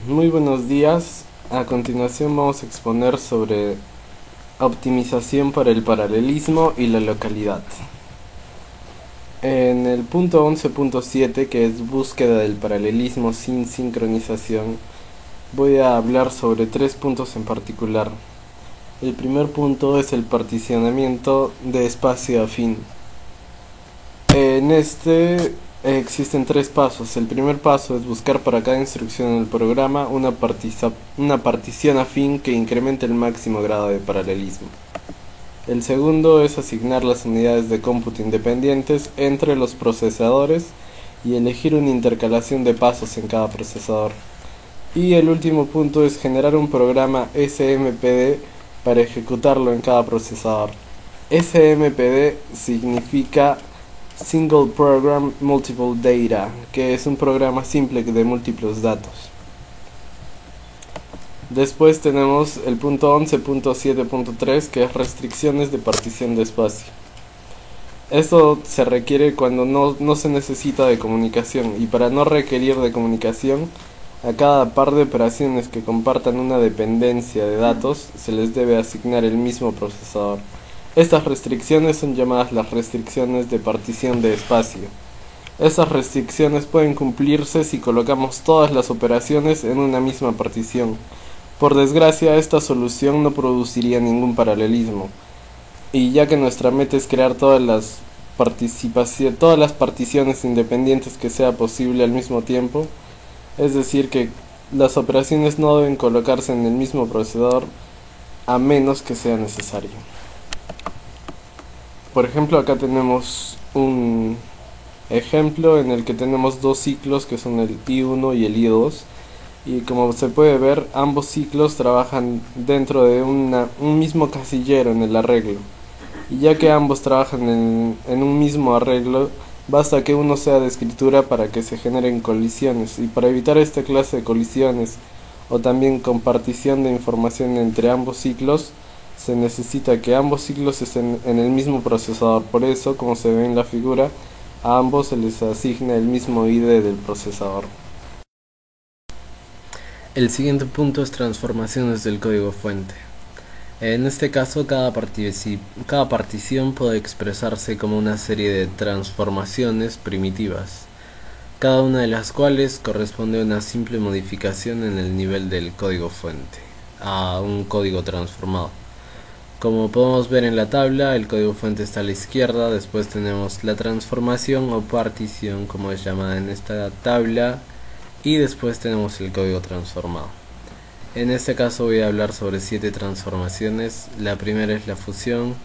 Muy buenos días. A continuación vamos a exponer sobre optimización para el paralelismo y la localidad. En el punto 11.7, que es búsqueda del paralelismo sin sincronización, voy a hablar sobre tres puntos en particular. El primer punto es el particionamiento de espacio afín. En este existen tres pasos. El primer paso es buscar para cada instrucción en el programa una partición afín que incremente el máximo grado de paralelismo. El segundo es asignar las unidades de cómputo independientes entre los procesadores y elegir una intercalación de pasos en cada procesador. Y el último punto es generar un programa SMPD para ejecutarlo en cada procesador. SMPD significa Single Program Multiple Data, que es un programa simple de múltiples datos. Después tenemos el punto 11.7.3, que es restricciones de partición de espacio. Esto se requiere cuando no se necesita de comunicación, y para no requerir de comunicación, a cada par de operaciones que compartan una dependencia de datos se les debe asignar el mismo procesador. Estas restricciones son llamadas las restricciones de partición de espacio. Estas restricciones pueden cumplirse si colocamos todas las operaciones en una misma partición. Por desgracia, esta solución no produciría ningún paralelismo, y ya que nuestra meta es crear todas las particiones independientes que sea posible al mismo tiempo, es decir que las operaciones no deben colocarse en el mismo procesador a menos que sea necesario. Por ejemplo, acá tenemos un ejemplo en el que tenemos dos ciclos que son el I1 y el I2, y como se puede ver, ambos ciclos trabajan dentro de un mismo casillero en el arreglo, y ya que ambos trabajan en un mismo arreglo, basta que uno sea de escritura para que se generen colisiones, y para evitar esta clase de colisiones o también compartición de información entre ambos ciclos, se necesita que ambos ciclos estén en el mismo procesador. Por eso, como se ve en la figura, a ambos se les asigna el mismo ID del procesador. El siguiente punto es transformaciones del código fuente. En este caso, cada partición puede expresarse como una serie de transformaciones primitivas, cada una de las cuales corresponde a una simple modificación en el nivel del código fuente, a un código transformado. Como podemos ver en la tabla, el código fuente está a la izquierda, después tenemos la transformación o partición, como es llamada en esta tabla, y después tenemos el código transformado. En este caso voy a hablar sobre 7 transformaciones. La primera es la fusión,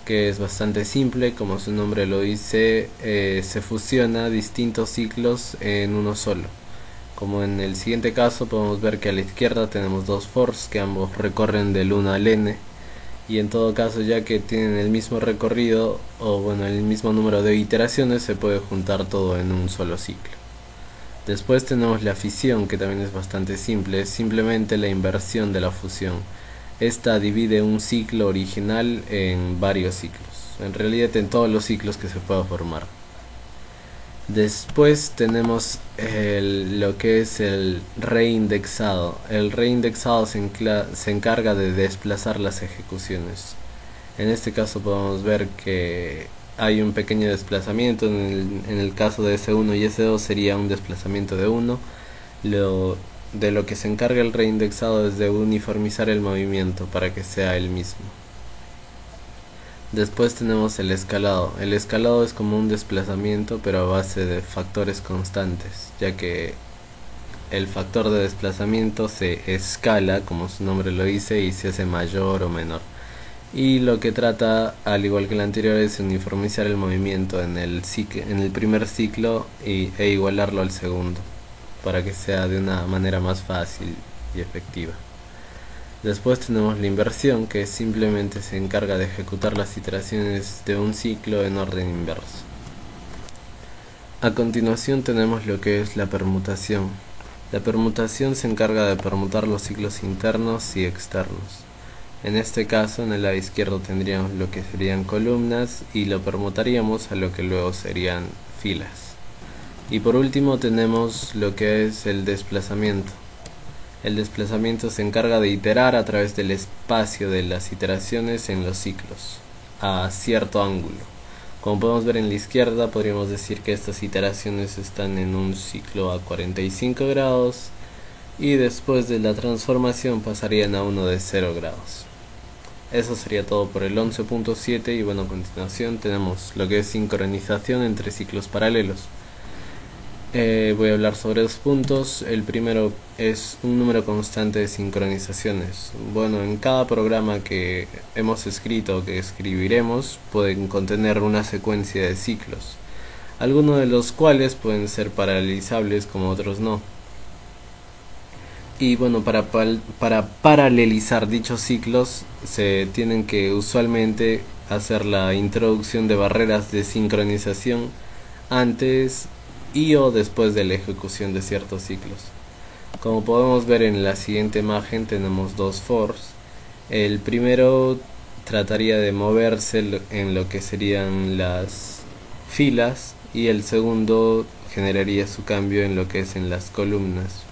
que es bastante simple, como su nombre lo dice, se fusiona distintos ciclos en uno solo. Como en el siguiente caso podemos ver que a la izquierda tenemos dos fors que ambos recorren del 1 al n, y en todo caso, ya que tienen el mismo recorrido o bueno, el mismo número de iteraciones, se puede juntar todo en un solo ciclo. Después tenemos la fisión, que también es bastante simple, es simplemente la inversión de la fusión. Esta divide un ciclo original en varios ciclos, en realidad en todos los ciclos que se pueda formar. Después tenemos lo que es el reindexado. El reindexado se encarga de desplazar las ejecuciones. En este caso podemos ver que hay un pequeño desplazamiento. En el caso de S1 y S2 sería un desplazamiento de 1. De lo que se encarga el reindexado es de uniformizar el movimiento para que sea el mismo. Después tenemos el escalado. El escalado es como un desplazamiento, pero a base de factores constantes, ya que el factor de desplazamiento se escala, como su nombre lo dice, y se hace mayor o menor. Y lo que trata, al igual que el anterior, es uniformizar el movimiento en el primer ciclo e igualarlo al segundo, para que sea de una manera más fácil y efectiva. Después tenemos la inversión, que simplemente se encarga de ejecutar las iteraciones de un ciclo en orden inverso. A continuación tenemos lo que es la permutación. La permutación se encarga de permutar los ciclos internos y externos. En este caso, en el lado izquierdo tendríamos lo que serían columnas y lo permutaríamos a lo que luego serían filas. Y por último tenemos lo que es el desplazamiento. El desplazamiento se encarga de iterar a través del espacio de las iteraciones en los ciclos, a cierto ángulo. Como podemos ver en la izquierda, podríamos decir que estas iteraciones están en un ciclo a 45 grados y después de la transformación pasarían a uno de 0 grados. Eso sería todo por el 11.7 y bueno, a continuación tenemos lo que es sincronización entre ciclos paralelos. Voy a hablar sobre dos puntos. El primero es un número constante de sincronizaciones. Bueno, en cada programa que hemos escrito o que escribiremos pueden contener una secuencia de ciclos, algunos de los cuales pueden ser paralelizables como otros no. Y bueno, para paralelizar dichos ciclos se tienen que usualmente hacer la introducción de barreras de sincronización antes y o después de la ejecución de ciertos ciclos. Como podemos ver en la siguiente imagen tenemos dos fors. El primero trataría de moverse en lo que serían las filas y el segundo generaría su cambio en lo que es en las columnas.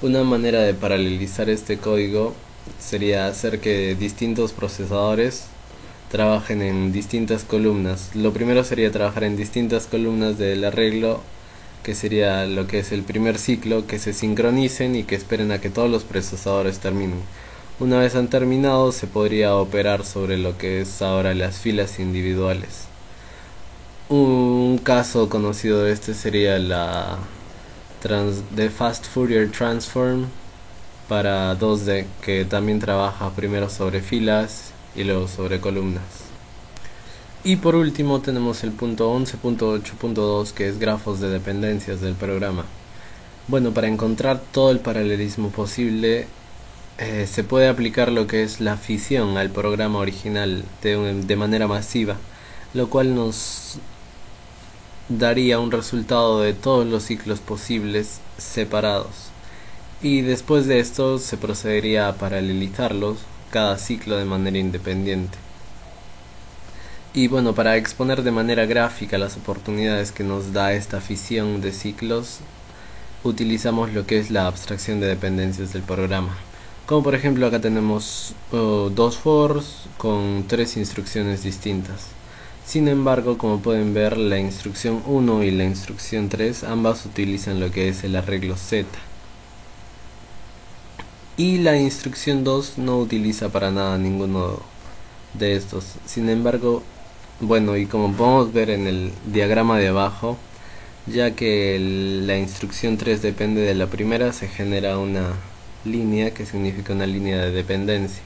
Una manera de paralelizar este código sería hacer que distintos procesadores trabajen en distintas columnas. Lo primero sería trabajar en distintas columnas del arreglo, que sería lo que es el primer ciclo, que se sincronicen y que esperen a que todos los procesadores terminen. Una vez han terminado, se podría operar sobre lo que es ahora las filas individuales. Un caso conocido de este sería la de Fast Fourier Transform para 2D, que también trabaja primero sobre filas y luego sobre columnas. Y por último tenemos el punto 11.8.2, que es grafos de dependencias del programa. Bueno, para encontrar todo el paralelismo posible se puede aplicar lo que es la fisión al programa original de manera masiva, lo cual nos daría un resultado de todos los ciclos posibles separados. Y después de esto se procedería a paralelizarlos, cada ciclo de manera independiente. Y bueno, para exponer de manera gráfica las oportunidades que nos da esta fisión de ciclos, utilizamos lo que es la abstracción de dependencias del programa. Como por ejemplo acá tenemos dos fors con tres instrucciones distintas. Sin embargo, como pueden ver, la instrucción 1 y la instrucción 3 ambas utilizan lo que es el arreglo Z. Y la instrucción 2 no utiliza para nada ninguno de estos. Sin embargo, bueno, y como podemos ver en el diagrama de abajo, ya que la instrucción 3 depende de la primera, se genera una línea que significa una línea de dependencia.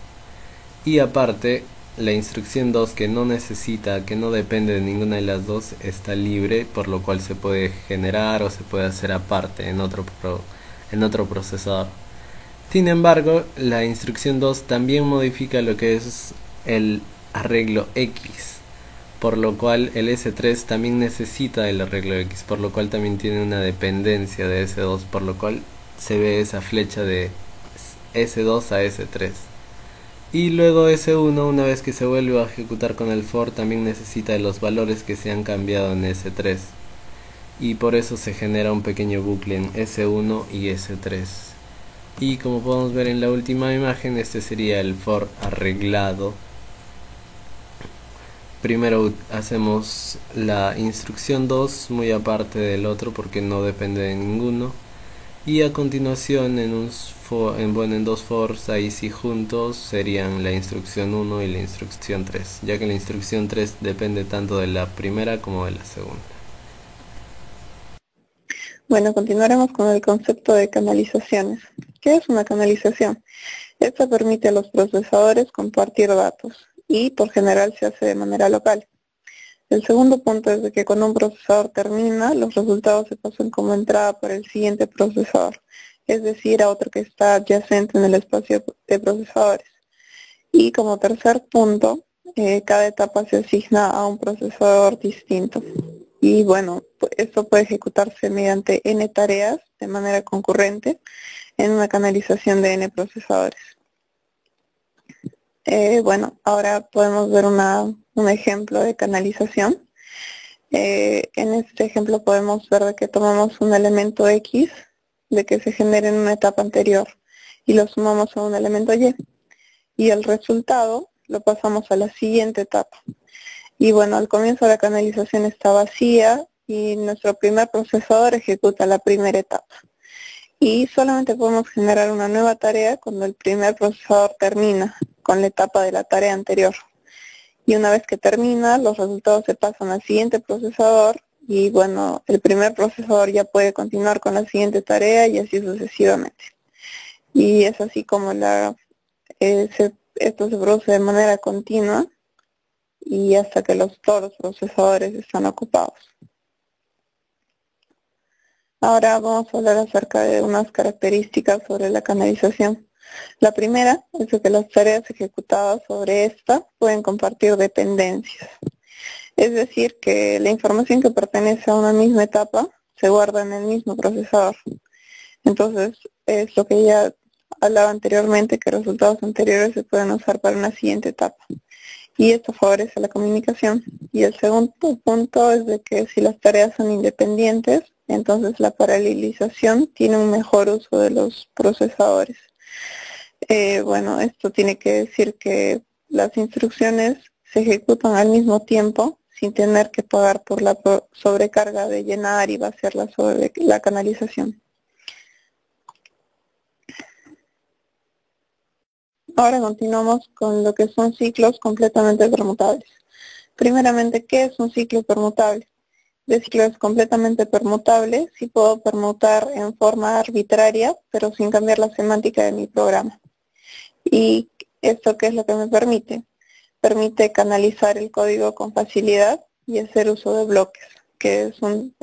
Y aparte, la instrucción 2 que no necesita, que no depende de ninguna de las dos, está libre, por lo cual se puede generar o se puede hacer aparte en otro procesador. Sin embargo, la instrucción 2 también modifica lo que es el arreglo X, por lo cual el S3 también necesita el arreglo X, por lo cual también tiene una dependencia de S2, por lo cual se ve esa flecha de S2 a S3. Y luego S1, una vez que se vuelve a ejecutar con el for, también necesita de los valores que se han cambiado en S3. Y por eso se genera un pequeño bucle en S1 y S3. Y como podemos ver en la última imagen, este sería el for arreglado. Primero hacemos la instrucción 2 muy aparte del otro porque no depende de ninguno. Y a continuación en dos fors, ahí sí juntos, serían la instrucción 1 y la instrucción 3, ya que la instrucción 3 depende tanto de la primera como de la segunda. Bueno, continuaremos con el concepto de canalizaciones. ¿Qué es una canalización? Esta permite a los procesadores compartir datos y por general se hace de manera local. El segundo punto es de que cuando un procesador termina, los resultados se pasan como entrada para el siguiente procesador, es decir, a otro que está adyacente en el espacio de procesadores. Y como tercer punto, cada etapa se asigna a un procesador distinto. Y bueno, esto puede ejecutarse mediante n tareas de manera concurrente en una canalización de n procesadores. Bueno, ahora podemos ver un ejemplo de canalización. En este ejemplo podemos ver de que tomamos un elemento X de que se genere en una etapa anterior y lo sumamos a un elemento y. Y el resultado lo pasamos a la siguiente etapa. Y bueno, al comienzo la canalización está vacía y nuestro primer procesador ejecuta la primera etapa. Y solamente podemos generar una nueva tarea cuando el primer procesador termina con la etapa de la tarea anterior. Y una vez que termina, los resultados se pasan al siguiente procesador y bueno, el primer procesador ya puede continuar con la siguiente tarea y así sucesivamente. Y es así como esto se produce de manera continua y hasta que todos los procesadores están ocupados. Ahora vamos a hablar acerca de unas características sobre la canalización. La primera es que las tareas ejecutadas sobre esta pueden compartir dependencias. Es decir, que la información que pertenece a una misma etapa se guarda en el mismo procesador. Entonces, es lo que ya hablaba anteriormente, que resultados anteriores se pueden usar para una siguiente etapa. Y esto favorece la comunicación. Y el segundo punto es de que si las tareas son independientes, entonces la paralelización tiene un mejor uso de los procesadores. Bueno, esto tiene que decir que las instrucciones se ejecutan al mismo tiempo sin tener que pagar por la sobrecarga de llenar y vaciar la canalización. Ahora continuamos con lo que son ciclos completamente permutables. Primeramente, ¿qué es un ciclo permutable? De ciclos completamente permutables, sí puedo permutar en forma arbitraria, pero sin cambiar la semántica de mi programa. ¿Y esto qué es lo que me permite? Permite canalizar el código con facilidad y hacer uso de bloques, que es un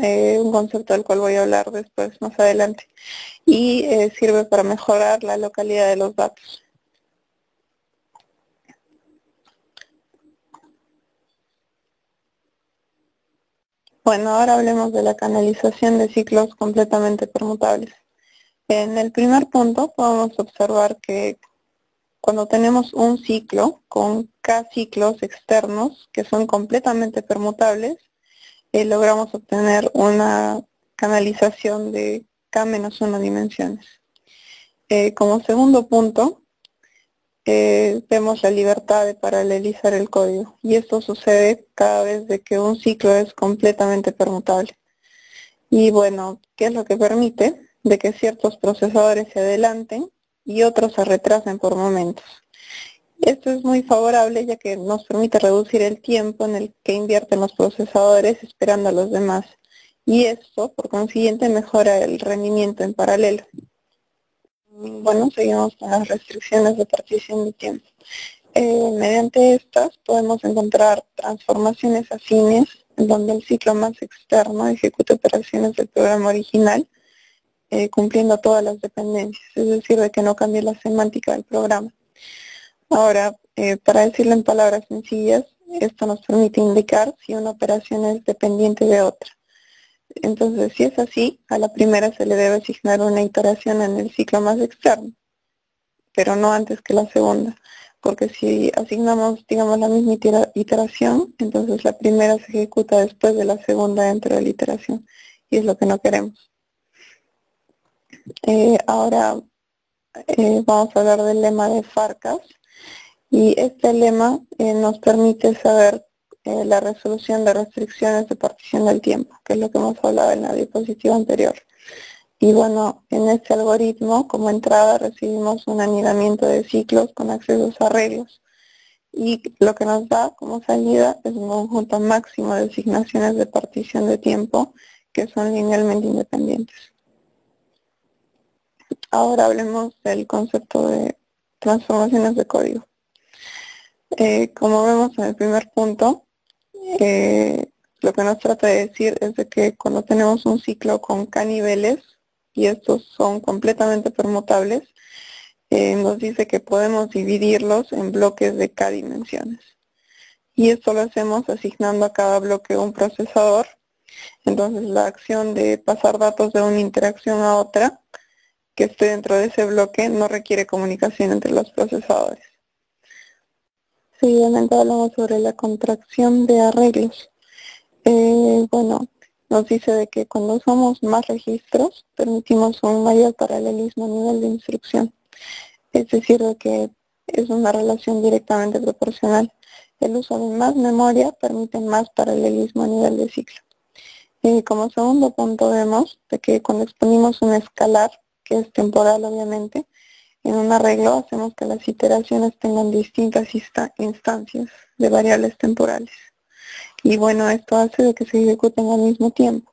concepto del cual voy a hablar después, más adelante. Y sirve para mejorar la localidad de los datos. Bueno, ahora hablemos de la canalización de ciclos completamente permutables. En el primer punto podemos observar que cuando tenemos un ciclo con K ciclos externos que son completamente permutables, logramos obtener una canalización de K-1 dimensiones. Como segundo punto, vemos la libertad de paralelizar el código y esto sucede cada vez de que un ciclo es completamente permutable. Y bueno, ¿qué es lo que permite? De que ciertos procesadores se adelanten y otros se retrasen por momentos. Esto es muy favorable ya que nos permite reducir el tiempo en el que invierten los procesadores esperando a los demás. Y esto, por consiguiente, mejora el rendimiento en paralelo. Bueno, seguimos con las restricciones de partición de tiempo. Mediante estas podemos encontrar transformaciones afines en donde el ciclo más externo ejecuta operaciones del programa original cumpliendo todas las dependencias, es decir, de que no cambie la semántica del programa. Ahora, para decirlo en palabras sencillas, esto nos permite indicar si una operación es dependiente de otra. Entonces, si es así, a la primera se le debe asignar una iteración en el ciclo más externo, pero no antes que la segunda, porque si asignamos, digamos, la misma iteración, entonces la primera se ejecuta después de la segunda dentro de la iteración, y es lo que no queremos. Ahora vamos a hablar del lema de Farkas, y este lema nos permite saber la resolución de restricciones de partición del tiempo, que es lo que hemos hablado en la diapositiva anterior. Y bueno, en este algoritmo, como entrada, recibimos un anidamiento de ciclos con accesos a arreglos. Y lo que nos da como salida es un conjunto máximo de asignaciones de partición de tiempo que son linealmente independientes. Ahora hablemos del concepto de transformaciones de código. Como vemos en el primer punto, lo que nos trata de decir es de que cuando tenemos un ciclo con K niveles, y estos son completamente permutables, nos dice que podemos dividirlos en bloques de K dimensiones. Y esto lo hacemos asignando a cada bloque un procesador. Entonces la acción de pasar datos de una interacción a otra que esté dentro de ese bloque no requiere comunicación entre los procesadores. Seguidamente hablamos sobre la contracción de arreglos. Bueno, nos dice de que cuando usamos más registros, permitimos un mayor paralelismo a nivel de instrucción. Es decir, de que es una relación directamente proporcional. El uso de más memoria permite más paralelismo a nivel de ciclo. Y como segundo punto vemos de que cuando exponemos un escalar, que es temporal obviamente, en un arreglo hacemos que las iteraciones tengan distintas instancias de variables temporales. Y bueno, esto hace de que se ejecuten al mismo tiempo.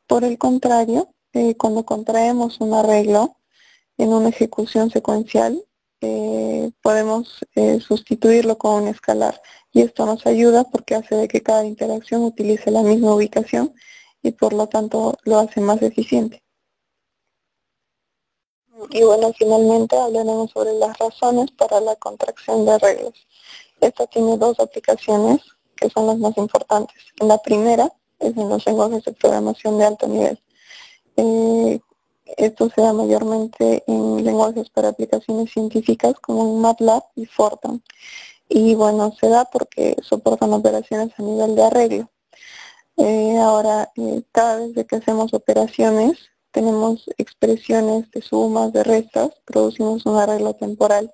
Por el contrario, cuando contraemos un arreglo en una ejecución secuencial, podemos sustituirlo con un escalar. Y esto nos ayuda porque hace de que cada interacción utilice la misma ubicación y por lo tanto lo hace más eficiente. Y bueno, finalmente hablaremos sobre las razones para la contracción de arreglos. Esta tiene dos aplicaciones que son las más importantes. La primera es en los lenguajes de programación de alto nivel. Esto se da mayormente en lenguajes para aplicaciones científicas como MATLAB y Fortran. Y bueno, se da porque soportan operaciones a nivel de arreglo. Ahora, cada vez que hacemos operaciones, tenemos expresiones de sumas, de restas, producimos un arreglo temporal.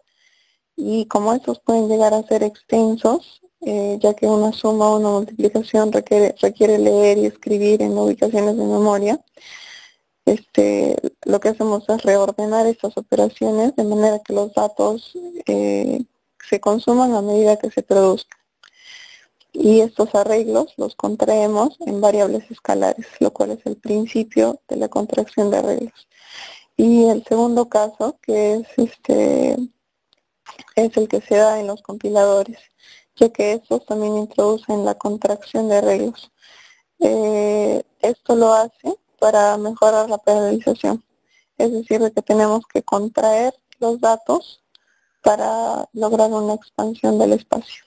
Y como estos pueden llegar a ser extensos, ya que una suma o una multiplicación requiere leer y escribir en ubicaciones de memoria, lo que hacemos es reordenar estas operaciones de manera que los datos se consuman a medida que se produzcan. Y estos arreglos los contraemos en variables escalares, lo cual es el principio de la contracción de arreglos. Y el segundo caso, que es el que se da en los compiladores, ya que estos también introducen la contracción de arreglos. Esto lo hace para mejorar la paralelización, es decir, de que tenemos que contraer los datos para lograr una expansión del espacio.